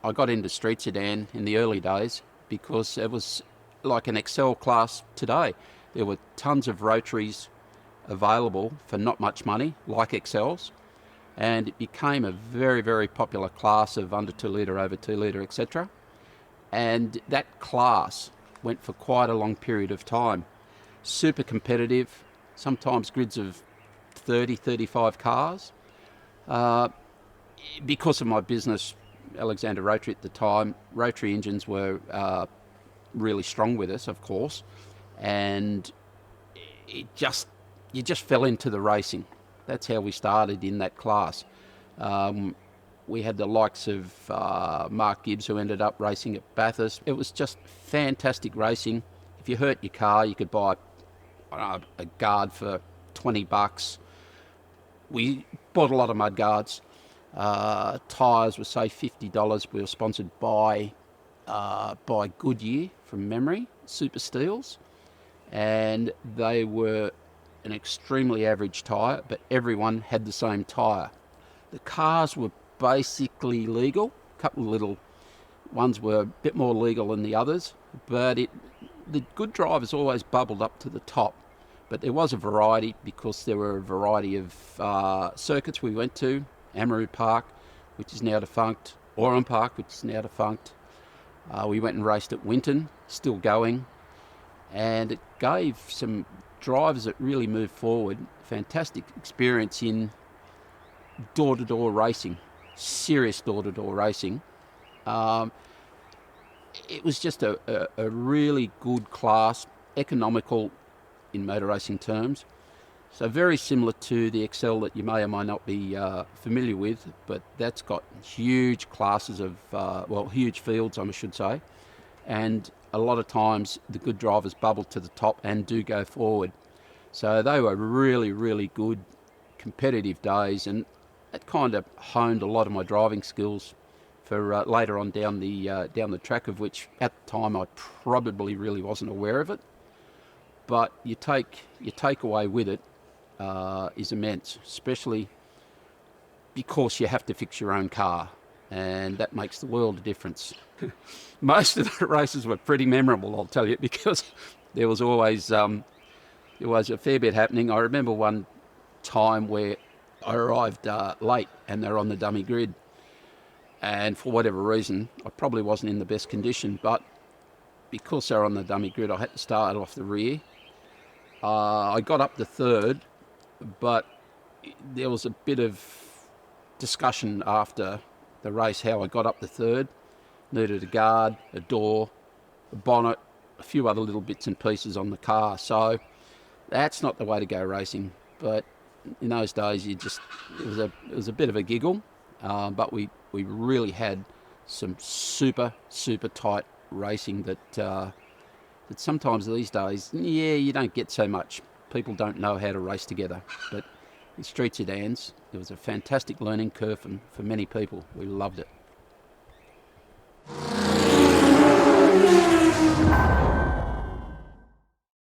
I got into Street Sedan in the early days because it was like an Excel class today. There were tons of rotaries available for not much money, like Excels, and it became a very, very popular class of under 2 litre, over 2 litre, etc. And that class went for quite a long period of time. Super competitive, sometimes grids of 30, 35 cars. Because of my business, Alexander Rotary at the time, rotary engines were really strong with us, of course, and you just fell into the racing. That's how we started in that class. We had the likes of Mark Gibbs, who ended up racing at Bathurst. It was just fantastic racing. If you hurt your car, you could buy a guard for $20. We bought a lot of mud guards. Tyres were, say, $50. We were sponsored by Goodyear, from memory, Super Steels, and they were an extremely average tyre, but everyone had the same tyre. The cars were basically legal. A couple of little ones were a bit more legal than the others, but the good drivers always bubbled up to the top. But there was a variety, because there were a variety of circuits we went to. Amaroo Park, which is now defunct. Amaroo Park, which is now defunct. We went and raced at Winton, still going. And it gave some drivers that really moved forward fantastic experience in door-to-door racing, serious door-to-door racing. It was just a really good class, economical in motor racing terms. So very similar to the Excel that you may or may not be familiar with, but that's got huge classes of, huge fields, I should say. And a lot of times the good drivers bubble to the top and do go forward. So they were really, really good competitive days, and it kind of honed a lot of my driving skills for later on down the track, of which at the time I probably really wasn't aware of it. But your takeaway with it is immense, especially because you have to fix your own car, and that makes the world of difference. Most of the races were pretty memorable, I'll tell you, because there was always a fair bit happening. I remember one time where I arrived late and they're on the dummy grid, and for whatever reason I probably wasn't in the best condition, but because they're on the dummy grid I had to start off the rear. I got up to third, but there was a bit of discussion after the race how I got up to third. Needed a guard, a door, a bonnet, a few other little bits and pieces on the car. So that's not the way to go racing. But in those days, it was a bit of a giggle. But we really had some super tight racing that sometimes these days, you don't get so much. People don't know how to race together. But in Street Sedans, it was a fantastic learning curve, and for many people, we loved it.